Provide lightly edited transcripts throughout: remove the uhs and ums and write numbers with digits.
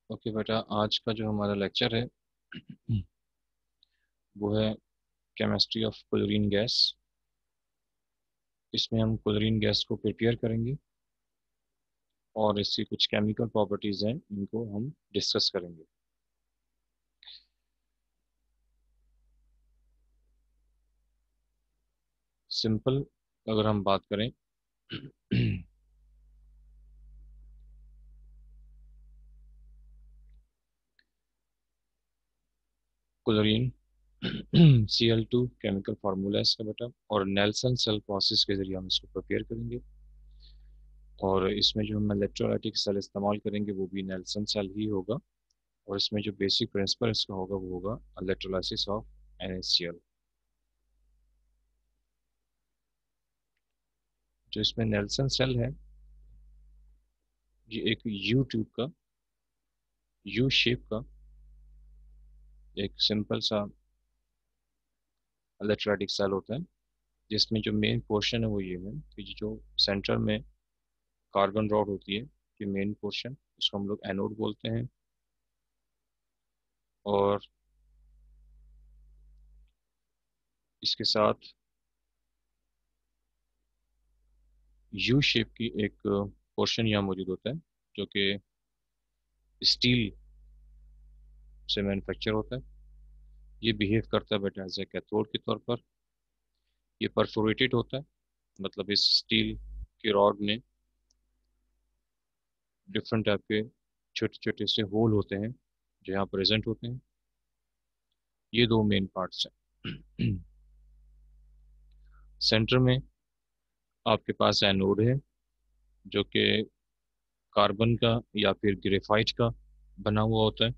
Okay बेटा, आज का जो हमारा लेक्चर है वो है केमिस्ट्री ऑफ क्लोरीन गैस। इसमें हम क्लोरीन गैस को प्रिपेयर करेंगे और इसकी कुछ केमिकल प्रॉपर्टीज़ हैं, इनको हम डिस्कस करेंगे। सिंपल अगर हम बात करें क्लोरीन Cl2 केमिकल फार्मूला है इसका बेटा, और नेल्सन सेल प्रोसेस के जरिए हम इसको प्रिपेयर करेंगे। और इसमें जो हम इलेक्ट्रोलाइटिक सेल इस्तेमाल करेंगे वो भी नेल्सन सेल ही होगा। और इसमें जो बेसिक प्रिंसिपल इसका होगा वो होगा इलेक्ट्रोलाइसिस ऑफ NaCl। जो इसमें नेल्सन सेल है, ये एक यू ट्यूब का, यू शेप का एक सिंपल सा इलेक्ट्रोलाइटिक सेल होता है, जिसमें जो मेन पोर्शन है वो ये है कि जो सेंटर में कार्बन रॉड होती है, ये मेन पोर्शन, इसको हम लोग एनोड बोलते हैं। और इसके साथ यू शेप की एक पोर्शन यहाँ मौजूद होता है, जो कि स्टील से मैन्युफैक्चर होता है। ये बिहेव करता है बेटा एज ए कैथोड के तौर पर। ये परफोरेटेड होता है, मतलब इस स्टील की रॉड में डिफरेंट टाइप के छोटे छोटे से होल होते हैं जो यहाँ प्रेजेंट होते हैं। ये दो मेन पार्ट्स हैं। सेंटर में आपके पास एनोड है, जो कि कार्बन का या फिर ग्रेफाइट का बना हुआ होता है।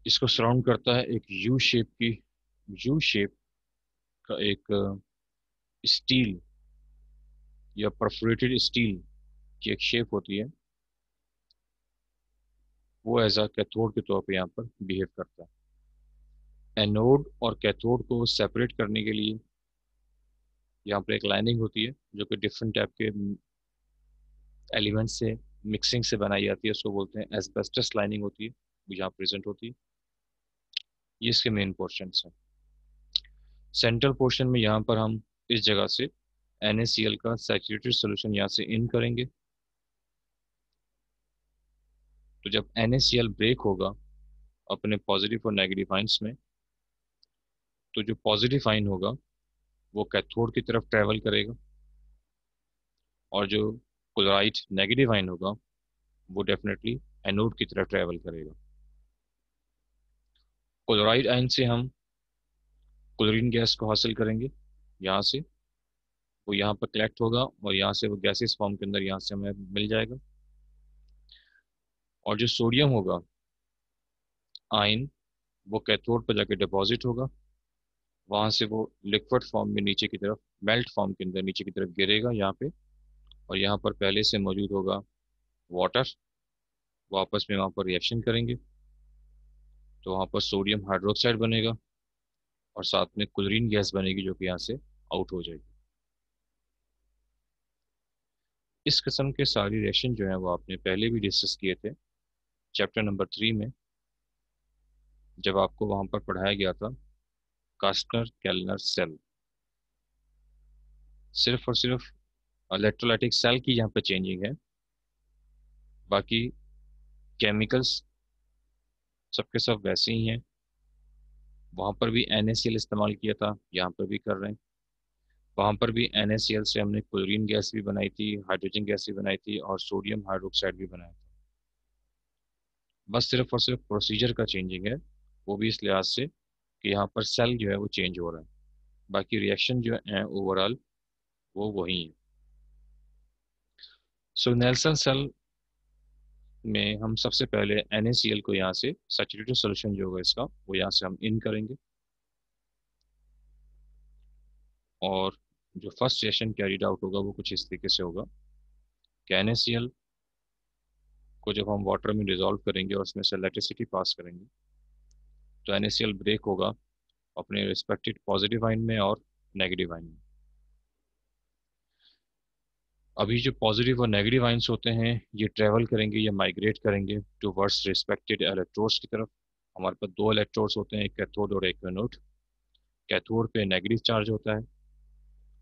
इसको सराउंड करता है एक यू शेप का एक स्टील या परफोरेटेड स्टील की एक शेप होती है। वो एज अ कैथोड के तौर पे यहाँ पर बिहेव करता है। एनोड और कैथोड को सेपरेट करने के लिए यहाँ पर एक लाइनिंग होती है, जो कि डिफरेंट टाइप के एलिमेंट से मिक्सिंग से बनाई जाती है। उसको बोलते हैं एस्बेस्टस लाइनिंग होती है, वो यहाँ प्रेजेंट होती है। ये इसके मेन पोर्शन हैं। सेंट्रल पोर्शन में यहाँ पर हम इस जगह से NaCl का सैचुरेटेड सोल्यूशन यहाँ से इन करेंगे। तो जब NaCl ब्रेक होगा अपने पॉजिटिव और नेगेटिव आइंस में, तो जो पॉजिटिव आइन होगा वो कैथोड की तरफ ट्रेवल करेगा, और जो क्लोराइड नेगेटिव आइन होगा वो डेफिनेटली एनोड की तरफ ट्रेवल करेगा। क्लोराइड आइन से हम क्लोरीन गैस को हासिल करेंगे। यहाँ से वो यहाँ पर कलेक्ट होगा और यहाँ से वो गैसेस फॉर्म के अंदर यहाँ से हमें मिल जाएगा। और जो सोडियम होगा आयन, वो कैथोड पर जाके डिपॉजिट होगा। वहाँ से वो लिक्विड फॉर्म में नीचे की तरफ, मेल्ट फॉर्म के अंदर नीचे की तरफ गिरेगा यहाँ पे। और यहाँ पर पहले से मौजूद होगा वाटर, वो आपस में वहाँ पर रिएक्शन करेंगे। तो वहाँ पर सोडियम हाइड्रोक्साइड बनेगा और साथ में क्लोरीन गैस बनेगी, जो कि यहाँ से आउट हो जाएगी। इस किस्म के सारी रिएक्शन जो है वो आपने पहले भी डिस्कस किए थे चैप्टर नंबर 3 में, जब आपको वहाँ पर पढ़ाया गया था कास्टनर केल्नर सेल। सिर्फ और सिर्फ इलेक्ट्रोलाइटिक सेल की यहाँ पर चेंजिंग है, बाकी केमिकल्स सबके सब वैसे ही हैं। वहाँ पर भी NaCl इस्तेमाल किया था, यहाँ पर भी कर रहे हैं। वहाँ पर भी NaCl से हमने क्लोरीन गैस भी बनाई थी, हाइड्रोजन गैस भी बनाई थी, और सोडियम हाइड्रोक्साइड भी बनाया था। बस सिर्फ और सिर्फ प्रोसीजर का चेंजिंग है, वो भी इस लिहाज से कि यहाँ पर सेल जो है वो चेंज हो रहा है। बाकी रिएक्शन जो है ओवरऑल वो वही है। सो नेल्सन सेल में हम सबसे पहले NaCl को यहाँ से सैचुरेटेड सोल्यूशन जो होगा इसका, वो यहाँ से हम इन करेंगे। और जो फर्स्ट रिएक्शन कैरीड आउट होगा वो कुछ इस तरीके से होगा कि NaCl को जब हम वाटर में डिजोल्व करेंगे और उसमें से इलेक्ट्रिसिटी पास करेंगे, तो NaCl ब्रेक होगा अपने रिस्पेक्टिव पॉजिटिव आइन में और नेगेटिव आइन में। अभी जो पॉजिटिव और नेगेटिव आयंस होते हैं ये ट्रेवल करेंगे या माइग्रेट करेंगे टुवर्ड्स रिस्पेक्टेड इलेक्ट्रोड्स की तरफ। हमारे पास दो इलेक्ट्रोड्स होते हैं, एक कैथोड और एक एनोड। कैथोड पे नेगेटिव चार्ज होता है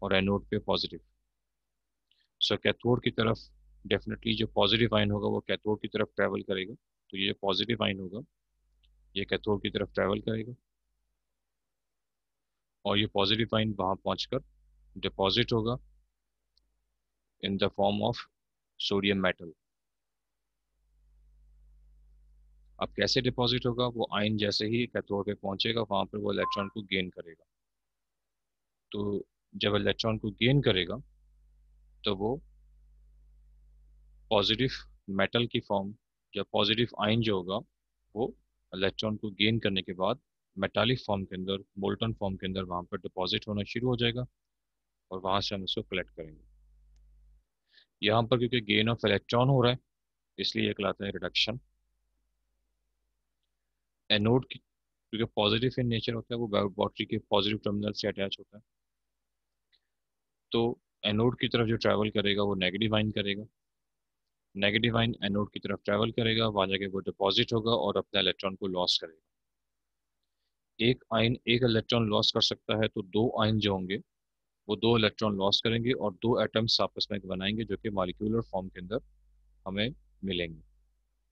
और एनोड पे पॉजिटिव। सो कैथोड की तरफ डेफिनेटली जो पॉजिटिव आयन होगा वो कैथोड की तरफ ट्रैवल करेगा। तो ये जो पॉजिटिव आयन होगा ये कैथोड की तरफ ट्रैवल करेगा और ये पॉजिटिव आयन वहाँ पहुँचकर डिपॉजिट होगा in the form of sodium metal. अब कैसे डिपॉजिट होगा, वो आयन जैसे ही कैथोड पे पहुंचेगा वहां पर वो इलेक्ट्रॉन को गेन करेगा। तो जब इलेक्ट्रॉन को गेन करेगा तो वो पॉजिटिव मेटल की फॉर्म या पॉजिटिव आयन जो होगा वो इलेक्ट्रॉन को गेन करने के बाद मेटालिक फॉर्म के अंदर, मोल्टन फॉर्म के अंदर वहां पर डिपॉजिट होना शुरू हो जाएगा और वहां से हम इसको कलेक्ट करेंगे। यहाँ पर क्योंकि गेन ऑफ इलेक्ट्रॉन हो रहा है इसलिए ये कहलाता है रिडक्शन। एनोड की क्योंकि पॉजिटिव इन नेचर होता है वो बैटरी के पॉजिटिव टर्मिनल से अटैच होता है, तो एनोड की तरफ जो ट्रैवल करेगा वो नेगेटिव आयन करेगा। नेगेटिव आयन एनोड की तरफ ट्रैवल करेगा, वहां जाके वो डिपॉजिट होगा और अपने इलेक्ट्रॉन को लॉस करेगा। एक आयन एक इलेक्ट्रॉन लॉस कर सकता है, तो दो आयन जो होंगे वो दो इलेक्ट्रॉन लॉस करेंगे और दो एटम्स आपस में बनाएंगे जो कि मॉलिक्यूलर फॉर्म के अंदर हमें मिलेंगे।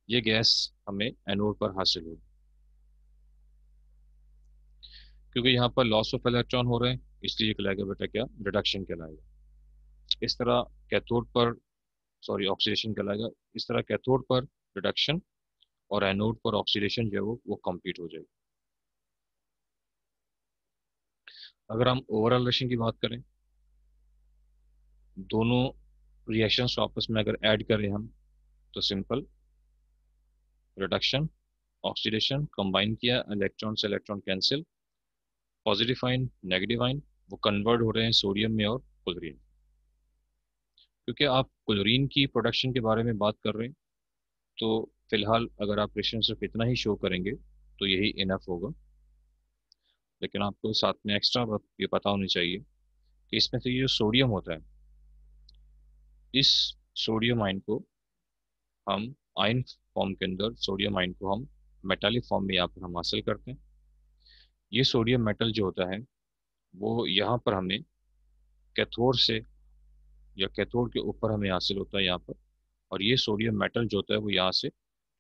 ये गैस हमें एनोड पर हासिल होगी। क्योंकि यहाँ पर लॉस ऑफ इलेक्ट्रॉन हो रहे हैं इसलिए ये कहलाएगा बेटा क्या, रिडक्शन कहलाएगा। इस तरह कैथोड पर, सॉरी ऑक्सीडेशन कहलाएगा। इस तरह कैथोड पर रिडक्शन और एनोड पर ऑक्सीडेशन जो है वो कंप्लीट हो जाएगी। अगर हम ओवरऑल रिएक्शन की बात करें, दोनों रिएक्शंस को आपस में अगर ऐड करें हम तो सिंपल रिडक्शन, ऑक्सीडेशन, कंबाइन किया, इलेक्ट्रॉन से electron cancel, positive ion negative ion वो कन्वर्ट हो रहे हैं सोडियम में और क्लोरीन। क्योंकि आप क्लोरीन की प्रोडक्शन के बारे में बात कर रहे हैं तो फिलहाल अगर आप रिएक्शन सिर्फ इतना ही शो करेंगे तो यही इनफ होगा। लेकिन आपको साथ में एक्स्ट्रा बात ये पता होनी चाहिए कि इसमें से ये जो सोडियम होता है, इस सोडियम आयन को हम आयन फॉर्म के अंदर, सोडियम आयन को हम मेटालिक फॉर्म में यहाँ पर हम हासिल करते हैं। ये सोडियम मेटल जो होता है वो यहाँ पर हमें कैथोड से या कैथोड के ऊपर हमें हासिल होता है यहाँ पर। और ये सोडियम मेटल जो होता है वो यहाँ से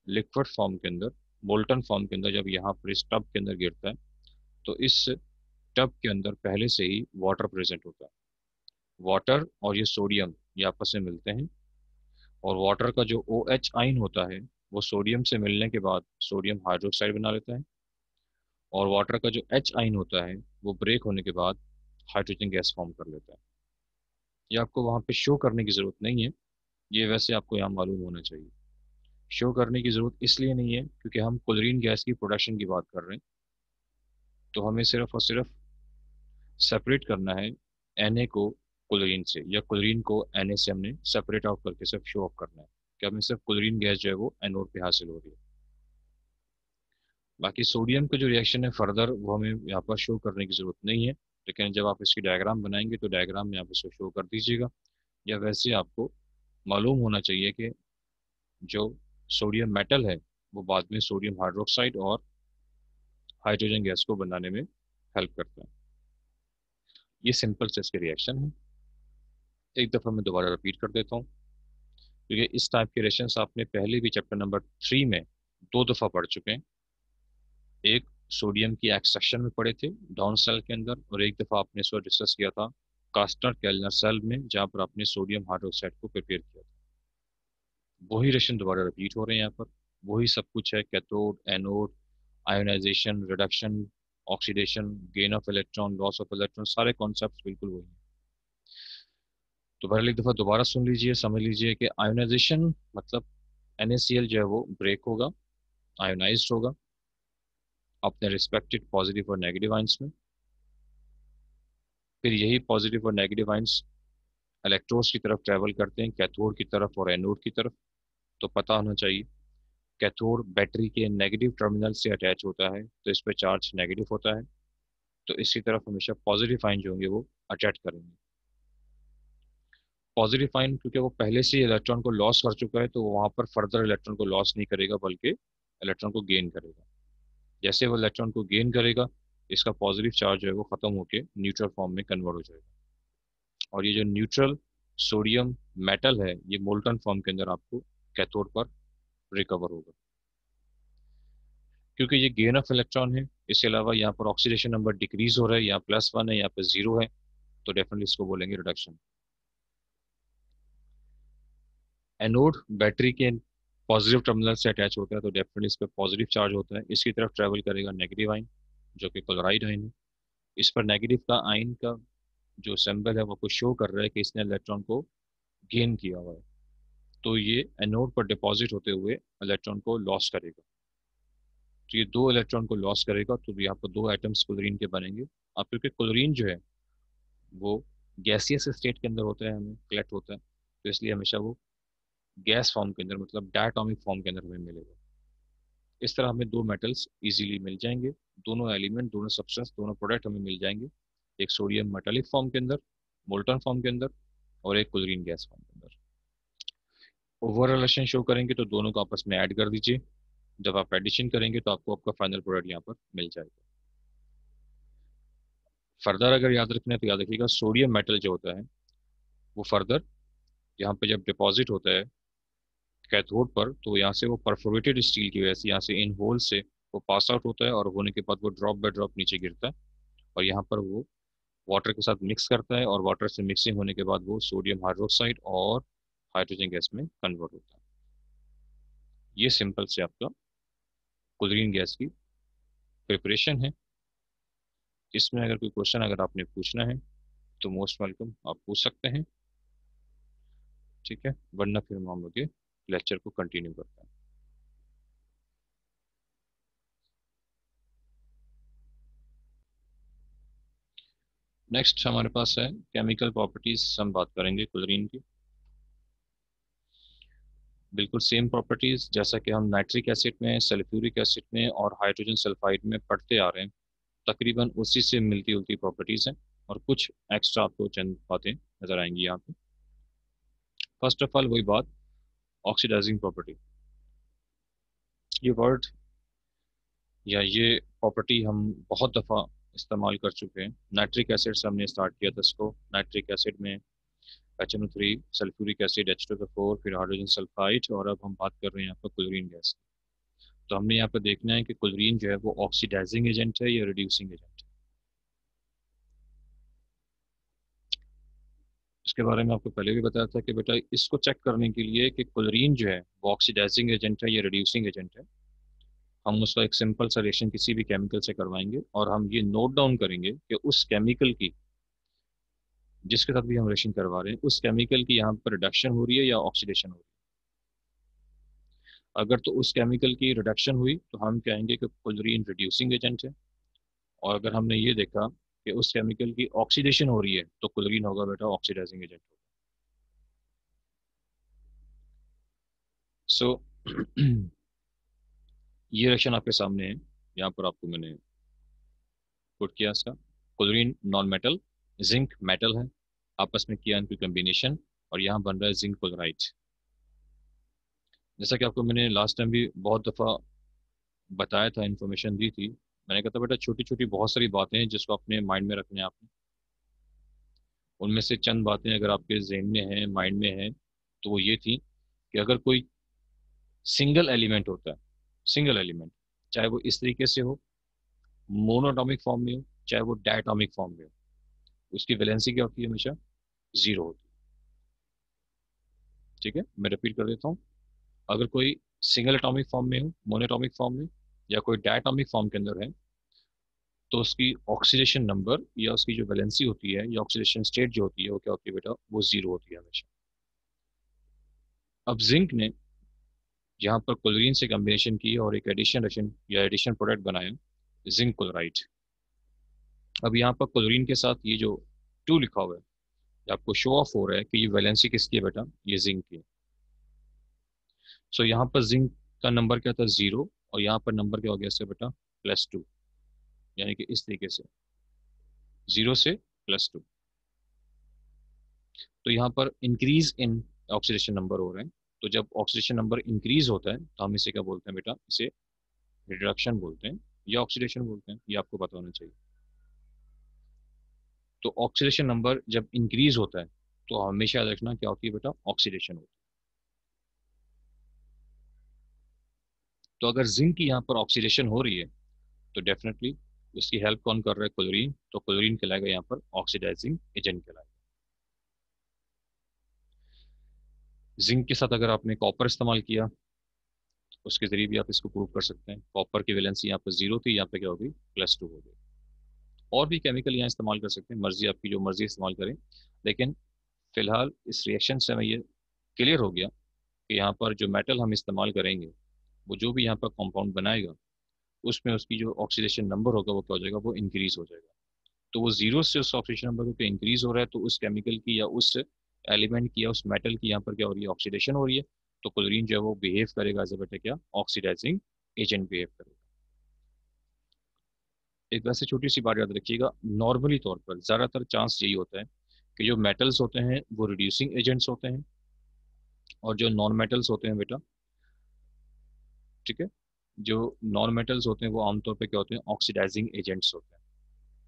लिक्विड फॉर्म के अंदर, मोल्टन फॉर्म के अंदर जब यहाँ पर इस टब के अंदर गिरता है तो इस टब के अंदर पहले से ही वाटर प्रेजेंट होता है। वाटर और ये सोडियम ये आपस में मिलते हैं और वाटर का जो ओ एच आइन होता है वो सोडियम से मिलने के बाद सोडियम हाइड्रोक्साइड बना लेता है और वाटर का जो एच आइन होता है वो ब्रेक होने के बाद हाइड्रोजन गैस फॉर्म कर लेता है। ये आपको वहाँ पे शो करने की ज़रूरत नहीं है, ये वैसे आपको यहाँ मालूम होना चाहिए। शो करने की ज़रूरत इसलिए नहीं है क्योंकि हम क्लोरीन गैस की प्रोडक्शन की बात कर रहे हैं, तो हमें सिर्फ और सिर्फ सेपरेट करना है Na को क्लोरीन से या क्लोरीन को Na से हमने सेपरेट आउट करके सिर्फ शो ऑफ करना है कि हमें सिर्फ क्लोरीन गैस जो है वो एनोड पे हासिल हो रही है। बाकी सोडियम का जो रिएक्शन है फर्दर वो हमें यहाँ पर शो करने की ज़रूरत नहीं है, लेकिन जब आप इसकी डायग्राम बनाएंगे तो डायग्राम में आप इसको शो कर दीजिएगा। या वैसे आपको मालूम होना चाहिए कि जो सोडियम मेटल है वो बाद में सोडियम हाइड्रोक्साइड और हाइड्रोजन गैस को बनाने में हेल्प करता है। ये सिंपल से इसके रिएक्शन है। एक दफ़ा मैं दोबारा रिपीट कर देता हूँ क्योंकि इस टाइप के रिएक्शंस आपने पहले भी चैप्टर नंबर 3 में दो दफ़ा पढ़ चुके हैं। एक सोडियम की एक्सट्रैक्शन में पढ़े थे डाउन सेल के अंदर, और एक दफ़ा आपने इसको डिस्कस किया था कास्टर कैलनर सेल में जहाँ पर आपने सोडियम हाइड्रोक्साइड को प्रिपेयर किया था। वही रिएक्शन दोबारा रिपीट हो रहे हैं यहाँ पर। वही सब कुछ है, cathode anode, ionization, reduction, oxidation, gain of electron, loss of electron, सारे कॉन्सेप्ट बिल्कुल वही हैं। तो पहले एक दफ़ा दोबारा सुन लीजिए, समझ लीजिए कि आयोनाइजेशन मतलब NaCl जो है वो ब्रेक होगा, आयोनाइज्ड होगा अपने रिस्पेक्टेड पॉजिटिव और नेगेटिव आइंस में। फिर यही पॉजिटिव और नेगेटिव आइंस इलेक्ट्रोड्स की तरफ ट्रेवल करते हैं, कैथोड की तरफ और एनोड की तरफ। तो पता होना चाहिए कैथोड बैटरी के नेगेटिव टर्मिनल से अटैच होता है तो इस पर चार्ज नेगेटिव होता है, तो इसकी तरफ हमेशा पॉजिटिव आयन जो होंगे वो अटैच करेंगे। पॉजिटिव आयन क्योंकि वो पहले से ही इलेक्ट्रॉन को लॉस कर चुका है, तो वहां पर फर्दर इलेक्ट्रॉन को लॉस नहीं करेगा बल्कि इलेक्ट्रॉन को गेन करेगा। जैसे वो इलेक्ट्रॉन को गेन करेगा, इसका पॉजिटिव चार्ज जो है वो खत्म होकर न्यूट्रल फॉर्म में कन्वर्ट हो जाएगा। और ये जो न्यूट्रल सोडियम मेटल है, ये मोल्टन फॉर्म के अंदर आपको कैथोड पर रिकवर होगा। क्योंकि ये गेन ऑफ इलेक्ट्रॉन है, इसके अलावा यहाँ पर ऑक्सीडेशन नंबर डिक्रीज हो रहा है, यहाँ +1 है, यहाँ पे 0 है, तो डेफिनेटली इसको बोलेंगे रिडक्शन। एनोड बैटरी के पॉजिटिव टर्मिनल से अटैच होता है, तो डेफिनेटली इस पर पॉजिटिव चार्ज होता है। इसकी तरफ ट्रेवल करेगा नेगेटिव आइन, जो कि क्लोराइड आइन है। इस पर नेगेटिव का आइन का जो सिंबल है वो आपको शो कर रहा है कि इसने इलेक्ट्रॉन को गेन किया हुआ है, तो ये एनोड पर डिपॉजिट होते हुए इलेक्ट्रॉन को लॉस करेगा। तो ये दो इलेक्ट्रॉन को लॉस करेगा, तो यहाँ पर दो एटम्स क्लोरीन के बनेंगे। अब क्योंकि क्लोरीन जो है वो गैसियस स्टेट के अंदर होता है, हमें कलेक्ट होता है, तो इसलिए हमेशा वो गैस फॉर्म के अंदर, मतलब डायटोमिक फॉर्म के अंदर हमें मिलेगा। इस तरह हमें दो मेटल्स इजीली मिल जाएंगे, दोनों एलिमेंट, दोनों सब्सटेंस, दोनों प्रोडक्ट हमें मिल जाएंगे। एक सोडियम मेटालिक फॉर्म के अंदर, मोल्टन फॉर्म के अंदर, और एक क्लोरीन गैस फॉर्म के अंदर। ओवर रिलेशन शो करेंगे तो दोनों को आपस में ऐड कर दीजिए। जब आप एडिशन करेंगे तो आपको आपका फाइनल प्रोडक्ट यहाँ पर मिल जाएगा। फर्दर अगर याद रखना है तो याद रखिएगा, सोडियम मेटल जो होता है वो फर्दर यहाँ पे जब डिपॉजिट होता है कैथोड पर, तो यहाँ से वो परफोरेटेड स्टील की वजह से यहाँ से इन होल से वो पास आउट होता है, और होने के बाद वो ड्रॉप बाय ड्रॉप नीचे गिरता है, और यहाँ पर वो वाटर के साथ मिक्स करता है, और वाटर से मिक्सिंग होने के बाद वो सोडियम हाइड्रोक्साइड और हाइड्रोजन गैस में कन्वर्ट होता है। ये सिंपल से आपका क्लोरीन गैस की प्रिपरेशन है। इसमें अगर कोई क्वेश्चन अगर आपने पूछना है तो मोस्ट वेलकम, आप पूछ सकते हैं। ठीक है, वरना फिर हम लोग लेक्चर को कंटिन्यू करते हैं। नेक्स्ट हमारे पास है केमिकल प्रॉपर्टीज, हम बात करेंगे क्लोरीन की। बिल्कुल सेम प्रॉपर्टीज जैसा कि हम नाइट्रिक एसिड में, सल्फ्यूरिक एसिड में और हाइड्रोजन सल्फाइड में पढ़ते आ रहे हैं, तकरीबन उसी से मिलती जुलती प्रॉपर्टीज हैं, और कुछ एक्स्ट्रा आपको चंद बातें नजर आएंगी यहाँ पे। फर्स्ट ऑफ ऑल वही बात, ऑक्सीडाइजिंग प्रॉपर्टी। ये वर्ड या ये प्रॉपर्टी हम बहुत दफ़ा इस्तेमाल कर चुके हैं। नाइट्रिक एसिड से हमने स्टार्ट किया था इसको, नाइट्रिक एसिड में HNO3, सल्फ्यूरिक एसिड H2SO4, फिर हाइड्रोजन सल्फाइड, और अब हम बात कर रहे हैं यहाँ पर क्लोरीन गैस। तो हमने यहाँ पर देखना है कि क्लोरीन जो है वो ऑक्सीडाइजिंग एजेंट है या रिड्यूसिंग एजेंट है। इसके बारे में आपको पहले भी बताया था कि बेटा इसको चेक करने के लिए कि क्लोरीन जो है वो ऑक्सीडाइजिंग एजेंट है या रिड्यूसिंग एजेंट है, हम उसका एक सिंपल सा रिएक्शन किसी भी केमिकल से करवाएंगे, और हम ये नोट डाउन करेंगे कि उस केमिकल की, जिसके साथ भी हम रिएक्शन करवा रहे हैं, उस केमिकल की यहाँ पर रिडक्शन हो रही है या ऑक्सीडेशन हो रही है। अगर तो उस केमिकल की रिडक्शन हुई तो हम कहेंगे कि क्लोरीन रिड्यूसिंग एजेंट है, और अगर हमने ये देखा कि उस केमिकल की ऑक्सीडेशन हो रही है तो क्लोरीन होगा बेटा ऑक्सीडाइजिंग एजेंट होगा। सो ये रिएक्शन आपके सामने है, यहाँ पर आपको मैंने पुट किया इसका। Chlorine non metal, zinc metal है, आपस में किया इनकी कम्बिनेशन, और यहाँ बन रहा है जिंक क्लोराइड। जैसा कि आपको मैंने लास्ट टाइम भी बहुत दफ़ा बताया था, इन्फॉर्मेशन दी थी। मैंने कहा था बेटा छोटी छोटी बहुत सारी बातें हैं जिसको अपने माइंड में रखने हैं आपने। उनमें से चंद बातें अगर आपके जहन में है, माइंड में है, तो वो ये थी कि अगर कोई सिंगल एलिमेंट होता है, सिंगल एलिमेंट, चाहे वो इस तरीके से हो, मोनोटॉमिक फॉर्म में हो, चाहे वो डायटोमिक फॉर्म में हो, उसकी वैलेंसी क्या होती है? हमेशा 0 होती है। ठीक है, मैं रिपीट कर देता हूँ। अगर कोई सिंगल एटॉमिक फॉर्म में हो, मोनोटॉमिक फॉर्म में, या कोई डायटोमिक फॉर्म के अंदर है, तो उसकी ऑक्सीडेशन नंबर या उसकी जो वैलेंसी होती है या ऑक्सीडेशन स्टेट जो होती है वो क्या होती है बेटा? वो 0 होती है हमेशा। अब जिंक ने यहाँ पर क्लोरीन से कॉम्बिनेशन की और एक एडिशन रेशन या एडिशन प्रोडक्ट बनाया, जिंक क्लोराइड। अब यहाँ पर क्लोरीन के साथ ये जो 2 लिखा हुआ है, ये आपको शो ऑफ हो रहा है कि ये वैलेंसी किसकी है बेटा? ये जिंक की है। सो यहाँ पर जिंक का नंबर क्या था? 0, और यहाँ पर नंबर क्या हो गया इसका बेटा? +2। यानी कि इस तरीके से 0 से +2। तो यहाँ पर इंक्रीज इन ऑक्सीडेशन नंबर हो रहे हैं। तो जब ऑक्सीडेशन नंबर इंक्रीज होता है तो हम इसे क्या बोलते हैं बेटा, इसे रिडक्शन बोलते हैं या ऑक्सीडेशन बोलते हैं, ये आपको पता होना चाहिए। तो ऑक्सीडेशन नंबर जब इंक्रीज होता है तो हमेशा याद रखना क्या होती है बेटा, ऑक्सीडेशन होती है। तो अगर जिंक की यहाँ पर ऑक्सीडेशन हो रही है तो डेफिनेटली उसकी हेल्प कौन कर रहा है, क्लोरीन, तो क्लोरीन कहलाएगा यहाँ पर ऑक्सीडाइजिंग एजेंट कहलाएगा। जिंक के साथ अगर आपने कॉपर इस्तेमाल किया तो उसके जरिए भी आप इसको प्रूव कर सकते हैं। कॉपर की वैलेंसी यहाँ पर 0 थी, यहाँ पे क्या होगी, +2 हो गई। और भी केमिकल यहाँ इस्तेमाल कर सकते हैं, मर्जी आपकी जो मर्जी इस्तेमाल करें। लेकिन फिलहाल इस रिएक्शन से हमें ये क्लियर हो गया कि यहाँ पर जो मेटल हम इस्तेमाल करेंगे, वो जो भी यहाँ पर कंपाउंड बनाएगा, उसमें उसकी जो ऑक्सीडेशन नंबर होगा वो क्या हो जाएगा, वो इंक्रीज हो जाएगा। तो वो जीरो से उस ऑक्सीडेशन नंबर को इंक्रीज हो रहा है, तो उस केमिकल की या उस एलिमेंट की या उस मेटल की यहाँ पर क्या हो रही है, ऑक्सीडेशन हो रही है। तो क्लोरीन जो है वो बिहेव करेगा एज अ बेटा क्या, ऑक्सीडाइजिंग एजेंट बिहेव करेगा। एक वैसे छोटी सी बात याद रखिएगा, नॉर्मली तौर पर ज़्यादातर चांस यही होता है कि जो मेटल्स होते हैं वो रिड्यूसिंग एजेंट्स होते हैं, और जो नॉन मेटल्स होते हैं बेटा, ठीक है, जो नॉन मेटल्स होते हैं वो आमतौर पे क्या होते हैं, ऑक्सीडाइजिंग एजेंट्स होते हैं।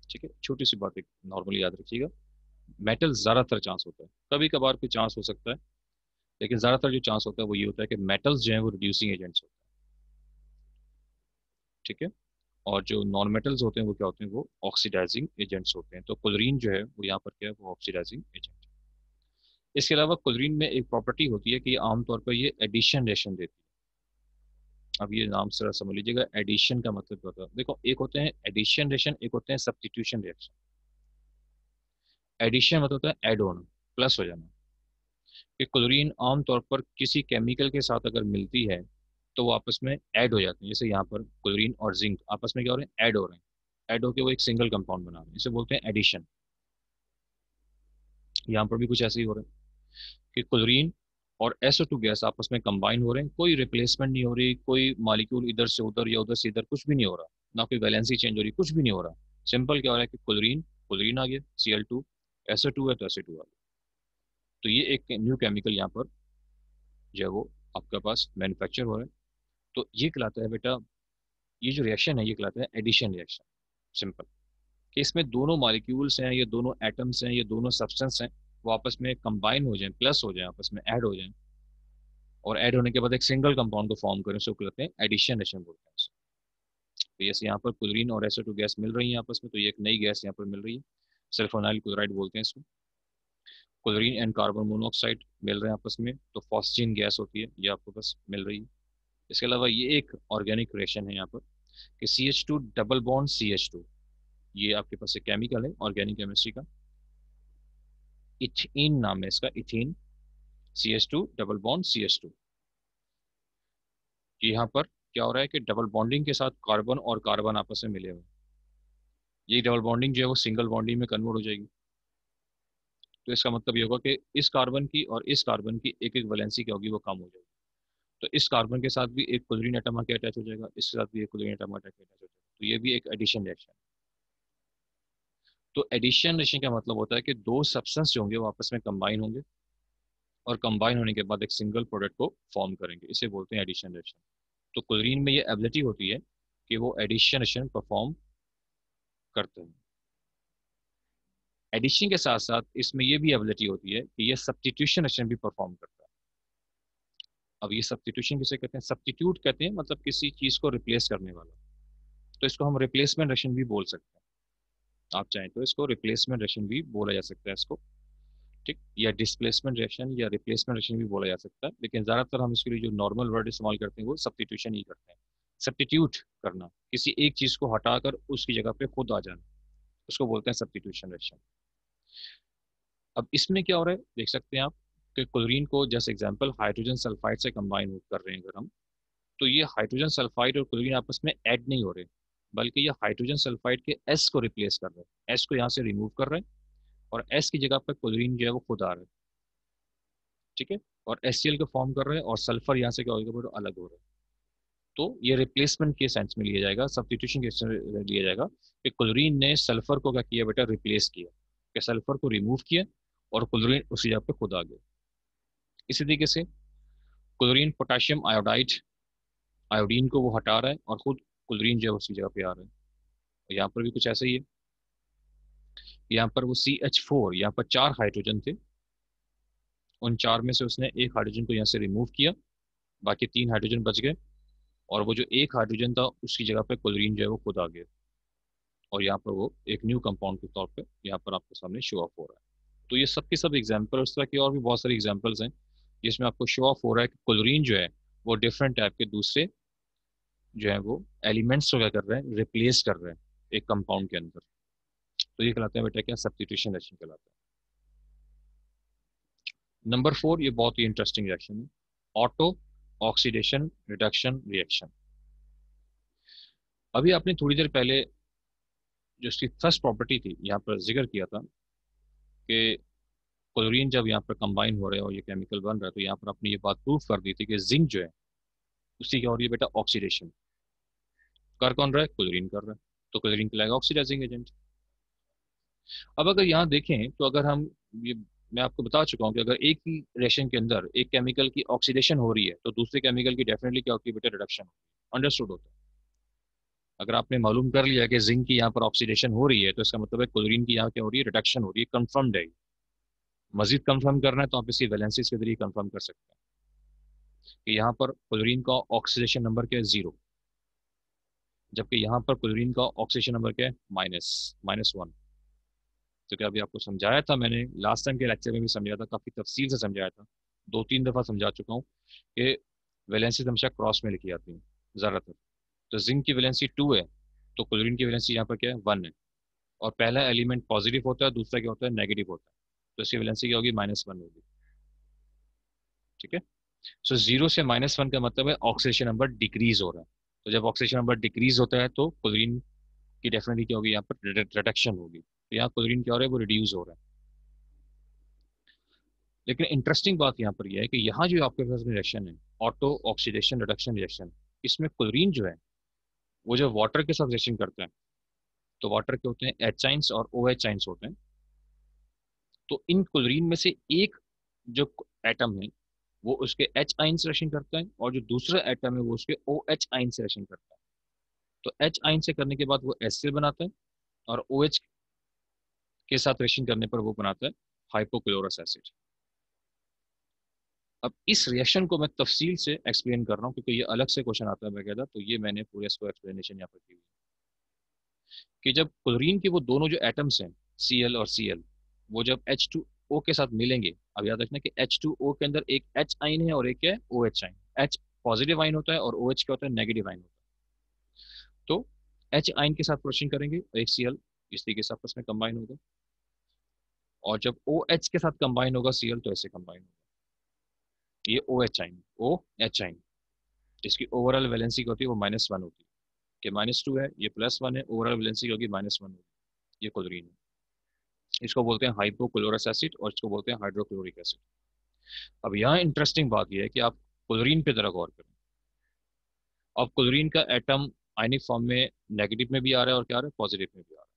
ठीक है, छोटी सी बात एक नॉर्मली याद रखिएगा, मेटल ज़्यादातर चांस होता है, कभी कभार कोई चांस हो सकता है, लेकिन ज़्यादातर जो चांस होता है वो ये होता है कि मेटल्स जो है वो रिड्यूसिंग एजेंट्स होते हैं। ठीक है, और जो नॉन मेटल्स होते हैं वो क्या होते हैं, वो ऑक्सीडाइजिंग एजेंट्स होते हैं। तो क्लोरीन जो है वो यहाँ पर क्या है, वो ऑक्सीडाइजिंग एजेंट है। इसके अलावा क्लोरीन में एक प्रॉपर्टी होती है कि आमतौर पर ये एडिशन रिएक्शन देती है। अब ये नाम से समझ लीजिएगा, एडिशन का मतलब क्या होता है, देखो एक होते हैं एडिशन रिएक्शन, एक होते हैं सब्स्टिट्यूशन रिएक्शन। एडिशन मतलब होता है ऐड होना, प्लस हो जाना। कि क्लोरीन आमतौर पर किसी केमिकल के साथ अगर मिलती है तो वो आपस में ऐड हो जाते हैं। जैसे यहाँ पर क्लोरीन और जिंक आपस में क्या हो रहे हैं, ऐड हो रहे हैं, ऐड होकर वो एक सिंगल कंपाउंड बना रहे हैं, इसे बोलते हैं एडिशन। यहाँ पर भी कुछ ऐसे ही हो रहा है कि क्लोरीन और SO2 गैस आपस में कंबाइन हो रहे हैं, कोई रिप्लेसमेंट नहीं हो रही, कोई मॉलिक्यूल इधर से उधर या उधर से इधर कुछ भी नहीं हो रहा, ना कोई वैलेंसी चेंज हो रही, कुछ भी नहीं हो रहा। सिंपल क्या हो रहा है कि क्लोरीन क्लोरीन आ गया, Cl2, SO2 है तो SO2 आ गया। तो ये एक न्यू केमिकल यहाँ पर जो है वो आपके पास मैन्युफैक्चर हो रहा है। तो ये कहलाता है बेटा, ये जो रिएक्शन है ये कहलाता है एडिशन रिएक्शन। सिंपल कि इसमें दोनों मॉलिक्यूल्स हैं, ये दोनों एटम्स हैं, ये दोनों सब्सटेंस हैं, वो आपस में कंबाइन हो जाएं, प्लस हो जाएं, आपस में ऐड हो जाएं, और ऐड होने के बाद एक सिंगल कंपाउंड को फॉर्म करें, उसको कहते हैं एडिशन रिएक्शन बोलते हैं। तो जैसे यहाँ पर क्लोरीन और SO2 गैस मिल रही है आपस में, तो ये एक नई गैस यहाँ पर मिल रही है, सल्फोनाइल क्लोराइड बोलते हैं इसको। क्लोरीन एंड कार्बन मोनोऑक्साइड मिल रहे हैं आपस में, तो फॉस्जीन गैस होती है, ये आपको बस मिल रही है। इसके अलावा ये एक ऑर्गेनिक रिएक्शन है यहाँ पर कि CH2 डबल बॉन्ड CH2, ये आपके पास एक केमिकल है ऑर्गेनिक केमिस्ट्री का, इथीन नाम है इसका, ethene, CH2 double bond CH2। यहाँ पर क्या हो रहा है कि डबल बॉन्डिंग के साथ कार्बन और कार्बन आपस में मिले हुए हैं। ये डबल बॉन्डिंग जो है वो सिंगल बॉन्डिंग में कन्वर्ट हो जाएगी। तो इसका मतलब ये होगा कि इस कार्बन की और इस कार्बन की एक एक वैलेंसी क्या होगी, वो कम हो जाएगी। तो इस कार्बन के साथ भी एक क्लोरीन एटम आके अटैच हो जाएगा, इसके साथ भी एक क्लोरीन एटम आके अटैच हो जाएगा, तो ये भी एक एडिशन रिएक्शन है। तो एडिशन रिएक्शन का मतलब होता है कि दो सब्सटेंस जो होंगे वो आपस में कंबाइन होंगे, और कंबाइन होने के बाद एक सिंगल प्रोडक्ट को फॉर्म करेंगे, इसे बोलते हैं एडिशन रिएक्शन। तो क्लोरीन में ये एबिलिटी होती है कि वो एडिशन रिएक्शन परफॉर्म करते हैं। एडिशन के साथ साथ इसमें ये भी एबिलिटी होती है कि ये सब्स्टिट्यूशन रिएक्शन भी परफॉर्म करता है। अब ये सब्स्टिट्यूशन किसे कहते हैं, सब्स्टिट्यूट कहते हैं, मतलब किसी चीज को रिप्लेस करने वाला। तो इसको हम रिप्लेसमेंट रिएक्शन भी बोल सकते हैं, आप चाहें तो इसको रिप्लेसमेंट रिएक्शन भी बोला जा सकता है इसको। ठीक, या डिस्प्लेसमेंट रिएक्शन या रिप्लेसमेंट रिएक्शन भी बोला जा सकता है, लेकिन ज्यादातर हम इसके लिए जो नॉर्मल वर्ड इस्तेमाल करते हैं वो सब्स्टिट्यूशन ही करते हैं। सब्स्टिट्यूट करना, किसी एक चीज को हटाकर उसकी जगह पे खुद आ जाना, उसको बोलते हैं सब्स्टिट्यूशन रिएक्शन। अब इसमें क्या हो रहा है देख सकते हैं आप कि क्लोरीन को जैसे एग्जांपल हाइड्रोजन सल्फाइड से कंबाइन कर रहे हैं अगर हम, तो ये हाइड्रोजन सल्फाइड और क्लोरीन आपस में ऐड नहीं हो रहे, बल्कि ये हाइड्रोजन सल्फाइड के S को रिप्लेस कर रहे हैं, S को यहाँ से रिमूव कर रहे हैं, और S की जगह पर क्लोरीन जो है वो खुद आ रहा है। ठीक है, और HCl को फॉर्म कर रहे हैं, और सल्फर यहाँ से क्या होगा, वो अलग हो रहा है। तो ये रिप्लेसमेंट के सेंस में लिया जाएगा, सब्स्टिट्यूशन के सेंस में लिया जाएगा कि क्लोरीन ने सल्फर को क्या किया बेटा, रिप्लेस किया, कि सल्फर को रिमूव किया और क्लोरीन उसी जगह पे खुद आ गया। इसी तरीके से क्लोरीन पोटेशियम आयोडाइड, आयोडीन को वो हटा रहा है और खुद क्लोरीन जो है उसी जगह पे आ रहा है। यहाँ पर भी कुछ ऐसा ही है। यहाँ पर वो CH4, यहाँ पर 4 हाइड्रोजन थे, उन 4 में से उसने एक हाइड्रोजन को यहाँ से रिमूव किया, बाकी 3 हाइड्रोजन बच गए, और वो जो एक हाइड्रोजन था उसकी जगह पे क्लोरीन जो है वो खुद आ गया, और यहाँ पर वो एक न्यू कंपाउंड के तौर पे यहाँ पर आपके सामने शो ऑफ हो रहा है। तो ये सब के सब एग्जाम्पल, उस तरह की और भी बहुत सारी एग्जाम्पल्स हैं जिसमें आपको शो ऑफ हो रहा है कि क्लोरीन जो है वो डिफरेंट टाइप के दूसरे जो है वो एलिमेंट्स को क्या कर रहे हैं, रिप्लेस कर रहे हैं एक कंपाउंड के अंदर। तो ये कहलाते हैं बेटा क्या, सब्स्टिट्यूशन रिएक्शन कहलाता है। नंबर 4, ये बहुत ही इंटरेस्टिंग रिएक्शन है, ऑटो ऑक्सीडेशन रिडक्शन रिएक्शन। अभी आपने थोड़ी देर पहले जो इसकी फर्स्ट प्रॉपर्टी थी यहाँ पर जिक्र किया था कि क्लोरीन जब यहाँ पर कंबाइन हो रहे हैं और ये केमिकल बन रहा है, तो यहाँ पर आपने ये बात प्रूव कर दी थी कि जिंक जो है उसकी क्या हो रही है बेटा, ऑक्सीडेशन। कर कौन रहा है, क्लोरीन कर रहा है, तो क्लोरीन कहलाएगा ऑक्सीडाइजिंग एजेंट। अब अगर यहाँ देखें तो अगर हम ये, मैं आपको बता चुका हूँ कि अगर एक ही रिएक्शन के अंदर एक केमिकल की ऑक्सीडेशन हो रही है तो दूसरे केमिकल की डेफिनेटली क्या होती है बेटा, रिडक्शन। अंडरस्टूड होता है। अगर आपने मालूम कर लिया कि जिंक की यहाँ पर ऑक्सीडेशन हो रही है तो इसका मतलब है क्लोरीन की यहाँ क्या हो रही है, रिडक्शन हो रही है, कंफर्म्ड है। मजीद कंफर्म करना है तो आप इसी वैलेंसीज के जरिए कंफर्म कर सकते हैं कि यहाँ पर क्लोरीन का ऑक्सीडेशन नंबर क्या है, 0, जबकि यहाँ पर क्लोरीन का ऑक्सीडेशन नंबर क्या है, -1। तो क्या अभी आपको समझाया था मैंने, लास्ट टाइम के लेक्चर में भी समझाया था, काफी तफसील से समझाया था, 2-3 दफा समझा चुका हूँ कि वैलेंसीज हमेशा क्रॉस में लिखी जाती हैं ज्यादातर। तो जिंक की वैलेंसी 2 है, तो क्लोरीन की वैलेंसी यहाँ पर क्या है, 1 है, और पहला एलिमेंट पॉजिटिव होता है, दूसरा क्या होता है, नेगेटिव होता है, तो इसकी वैलेंसी क्या होगी, -1 होगी। ठीक है। सो 0 से -1 का मतलब है ऑक्सीडेशन नंबर डिक्रीज हो रहा है। तो जब ऑक्सीडेशन नंबर डिक्रीज होता है तो क्लोरीन की डेफिनेटली क्या होगी, यहाँ पर रिडक्शन होगी, तो यहाँ क्लोरीन क्या हो रहा है, वो रिड्यूस हो रहा है। लेकिन इंटरेस्टिंग बात यहाँ पर यह है कि यहाँ जो आपके पास रिएक्शन है, ऑटो ऑक्सीडेशन रिडक्शन रिएक्शन, इसमें क्लोरीन जो है वो जो वाटर के साथ रिएक्शन करता है, तो वाटर के होते हैं एच आइंस और ओ एच आइंस होते हैं। तो इन क्लोरीन में से एक जो एटम है वो उसके एच आइन से रिएक्शन करता है, और जो दूसरा एटम है वो उसके ओ एच आइन से रिएक्शन करता है। तो एच आइन से करने के बाद वो एसिड बनाता है, और ओ एच के साथ रिएक्शन करने पर वो बनाता है हाइपोक्लोरस एसिड। अब इस रिएक्शन को मैं तफसील से एक्सप्लेन कर रहा हूँ क्योंकि ये अलग से क्वेश्चन आता है बकायदा, तो ये मैंने पूरे इसको एक्सप्लेनेशन यहाँ पर की हुई है कि जब क्लोरीन के वो दोनों जो एटम्स हैं, Cl और Cl, वो जब H2O के साथ मिलेंगे, अब याद रखना कि H2O के अंदर एक H आइन है और एक है OH आइन। H पॉजिटिव आइन होता है और OH क्या होता है, नेगेटिव आइन होता है। तो H आइन के साथ रिएक्शन करेंगे और एक Cl इस तरीके से आपस में कंबाइन होगा, और जब OH के साथ कंबाइन होगा Cl तो ऐसे कंबाइन होगा, ये OH आइन, OH आइन, जिसकी ओवरऑल वैलेंसी होती है वो -1 होती है, कि -2 है, ये +1 है, ओवरऑल वैलेंसी होगी -1 होगी। ये क्लोरीन है, इसको बोलते हैं हाइपोक्लोरस एसिड और इसको बोलते हैं हाइड्रोक्लोरिक एसिड। अब यहाँ इंटरेस्टिंग बात यह है कि आप क्लोरीन पे जरा गौर करें। अब क्लोरीन का एटम आयनिक फॉर्म में नेगेटिव में भी आ रहा है और क्या आ रहा है, पॉजिटिव में भी आ रहा है।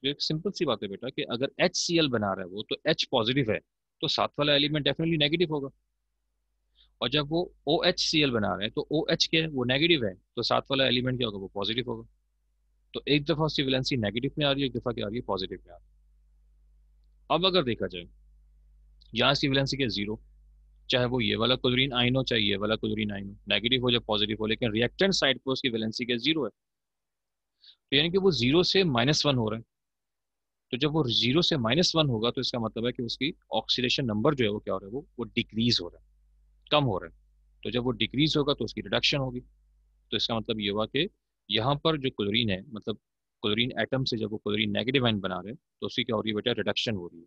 ये एक सिंपल सी बात है बेटा कि अगर HCl बना रहा है वो, तो H पॉजिटिव है, तो साथ वाला एलिमेंट डेफिनेटली नेगेटिव होगा, और जब वो OHCl बना रहे हैं तो OH क्या है, वो नेगेटिव है, तो साथ वाला एलिमेंट क्या होगा, वो पॉजिटिव होगा। तो एक दफा उसकी वैलेंसी नेगेटिव में आ रही है, एक दफा क्या आ रही है, पॉजिटिव में आ रही है। अब अगर देखा जाए, यहाँ इसकी वैलेंसी क्या, 0, चाहे वो ये वाला क्लोरीन आइन हो चाहे ये वाला क्लोरीन आइन हो, नेगेटिव हो या पॉजिटिव हो, लेकिन रिएक्टेंट साइड पर उसकी वैलेंसी क्या, 0 है। तो यानी कि वो 0 से -1 हो रहा है। तो जब वो 0 से -1 होगा तो इसका मतलब है कि उसकी ऑक्सीडेशन नंबर जो है वो क्या हो रहा है, वो डिक्रीज हो रहा है, कम हो रहा है। तो जब वो डिक्रीज होगा तो उसकी रिडक्शन होगी। तो इसका मतलब ये हुआ कि यहाँ पर जो क्लोरीन है, मतलब क्लोरीन एटम से जब वो क्लोरीन नेगेटिव आइन बना रहे हैं तो उसकी क्या हो रही है बेटा, रिडक्शन हो रही है,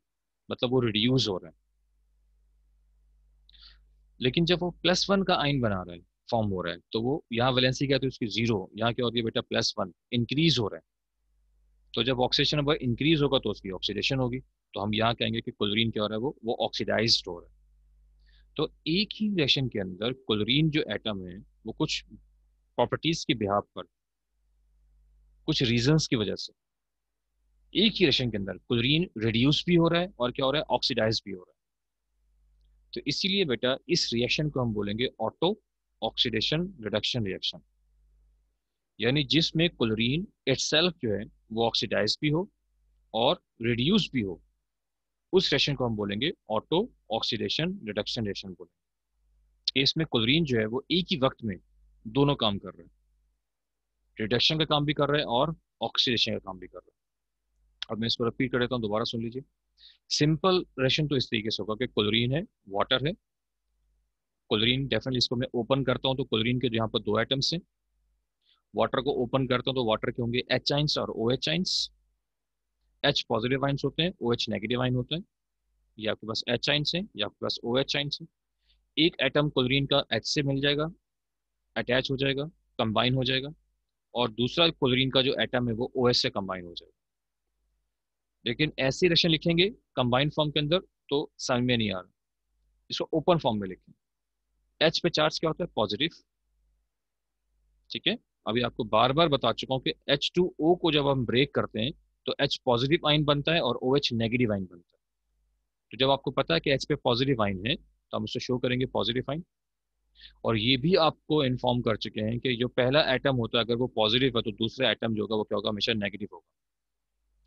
मतलब वो रिड्यूस हो रहा है। लेकिन जब वो +1 का आइन बना रहा है, फॉर्म हो रहा है, तो वो यहाँ वैलेंसी क्या है, तो उसकी 0, यहाँ क्या हो रही है बेटा, +1, इंक्रीज हो रहा है। तो जब ऑक्सीडेशन नंबर इंक्रीज होगा तो उसकी ऑक्सीडेशन होगी, तो हम यहाँ कहेंगे कि क्लोरीन क्या हो रहा है, वो ऑक्सीडाइज्ड हो रहा है। तो एक ही रिएक्शन के अंदर क्लोरीन जो एटम है वो कुछ प्रॉपर्टीज के बिहाफ पर, कुछ रीजंस की वजह से एक ही रिएक्शन के अंदर क्लोरीन रिड्यूस भी हो रहा है और क्या हो रहा है, ऑक्सीडाइज भी हो रहा है। तो इसीलिए बेटा इस रिएक्शन को हम बोलेंगे ऑटो ऑक्सीडेशन रिडक्शन रिएक्शन, यानी जिसमें क्लोरीन इटसेल्फ जो है वो ऑक्सीडाइज भी हो और रिड्यूस भी हो, उस रिएक्शन को हम बोलेंगे ऑटो ऑक्सीडेशन रिडक्शन रिएक्शन बोलेंगे। इसमें क्लोरीन जो है वो एक ही वक्त में दोनों काम कर रहे हैं, रिडक्शन का काम भी कर रहे हैं और ऑक्सीडेशन का काम भी कर रहे हैं। अब मैं इसको रिपीट कर देता हूँ, दोबारा सुन लीजिए। सिंपल रिएक्शन तो इस तरीके से होगा कि क्लोरीन है, वाटर है, क्लोरीन डेफिनेटली इसको मैं ओपन करता हूँ तो क्लोरीन के यहाँ पर दो एटम्स हैं, वाटर को ओपन करता हूँ तो वाटर के होंगे एच आइंस और O H ions. H positive ions होते हैं, ओ एच नेगेटिव आइन होते हैं। ये आपके पास एच आइंस है, ये आपके पास ओ एच आइंस है। एक एटम क्लोरीन का एच से मिल जाएगा, अटैच हो जाएगा, कंबाइन हो जाएगा, और दूसरा क्लोरीन का जो एटम है वो ओ एच से कंबाइन हो जाएगा। लेकिन ऐसी रिएक्शन लिखेंगे कंबाइंड फॉर्म के अंदर तो समझ में नहीं आ रहा, इसको ओपन फॉर्म में लिखें। एच पे चार्ज क्या होता है, पॉजिटिव। ठीक है, अभी आपको बार बार बता चुका हूँ कि H2O को जब हम ब्रेक करते हैं तो H पॉजिटिव आइन बनता है और OH नेगेटिव आइन बनता है। तो जब आपको पता है कि H पे पॉजिटिव आइन है तो हम उससे शो करेंगे पॉजिटिव आइन। और ये भी आपको इन्फॉर्म कर चुके हैं कि जो पहला एटम होता है अगर वो पॉजिटिव है तो दूसरा एटम जो होगा वो क्या होगा, हमेशा नेगेटिव होगा।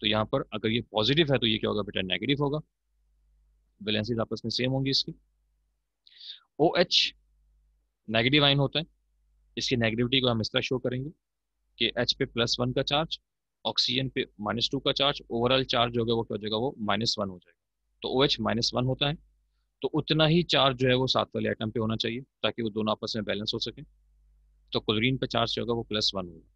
तो यहाँ पर अगर ये पॉजिटिव है तो ये क्या होगा बेटा, नेगेटिव होगा। वैलेंसीज आपस में सेम होंगी इसकी। ओ एच नेगेटिव आइन होता है, इसकी नेगेटिविटी को हम इस तरह शो करेंगे कि एच पे +1 का चार्ज, ऑक्सीजन पे -2 का चार्ज, ओवरऑल चार्ज होगा वो क्या हो जाएगा, वो -1 हो जाएगा। तो ओ एच -1 होता है, तो उतना ही चार्ज जो है वो साथ वाले एटम पे होना चाहिए ताकि वो दोनों आपस में बैलेंस हो सके। तो क्लोरीन पे चार्ज जो होगा वो +1 होगा।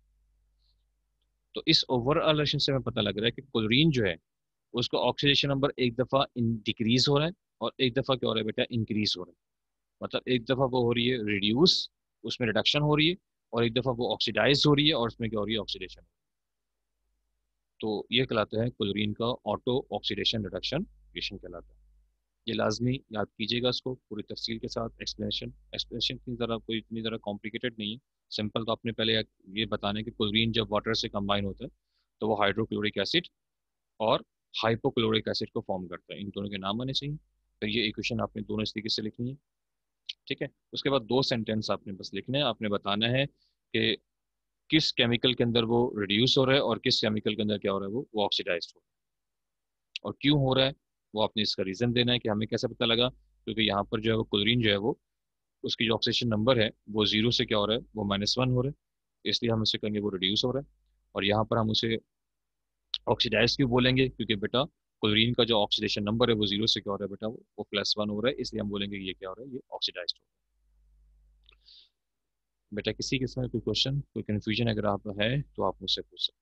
तो इस ओवरऑल रिलेशन से हमें पता लग रहा है कि क्लोरीन जो है उसका ऑक्सीडेशन नंबर एक दफा डिक्रीज हो रहा है और एक दफा क्या हो रहा है बेटा, इंक्रीज हो रहा है। मतलब एक दफा वो हो रही है रिड्यूस, उसमें रिडक्शन हो रही है, और एक दफा वो ऑक्सीडाइज हो रही है और उसमें क्या हो रही है, ऑक्सीडेशन। तो ये कहलाता है क्लोरीन का ऑटो ऑक्सीडेशन रिडक्शन रिएक्शन कहलाता है। ये लाजमी याद कीजिएगा, इसको पूरी तफसील के साथ एक्सप्लेनेशन एक्सप्लेनेशन की ज़रा कोई इतनी ज़रा कॉम्प्लिकेटेड नहीं है। सिंपल तो आपने पहले ये बताना है कि क्लोरीन जब वाटर से कंबाइन होता है तो वो हाइड्रोक्लोरिक एसिड और हाइपोक्लोरिक एसिड को फॉर्म करता है, इन दोनों के नाम आने चाहिए। तो ये इक्वेशन आपने दोनों इस तरीके से लिखनी है। ठीक है, उसके बाद दो सेंटेंस आपने बस लिखने हैं, आपने बताना है कि किस केमिकल के अंदर वो रिड्यूस हो रहा है और किस केमिकल के अंदर क्या हो रहा है, वो ऑक्सीडाइज हो रहा है, और क्यों हो रहा है वो आपने इसका रीजन देना है कि हमें कैसे पता लगा, क्योंकि यहाँ पर जो है वो क्लोरीन जो है वो उसकी जो ऑक्सीडेशन नंबर है वो 0 से क्या हो रहा है, वो -1 हो रहा है, इसलिए हम उसे कहेंगे वो रिड्यूस हो रहा है। और यहाँ पर हम उसे ऑक्सीडाइज क्यों बोलेंगे, क्योंकि बेटा क्लोरीन का जो ऑक्सीडेशन नंबर है वो 0 से क्या हो रहा है बेटा, वो +1 हो रहा है, इसलिए हम बोलेंगे ये क्या हो रहा है, ये ऑक्सीडाइज हो रहा है। बेटा किसी किस्म का कोई क्वेश्चन कोई कन्फ्यूजन अगर आप है तो आप मुझसे पूछ सकते हैं।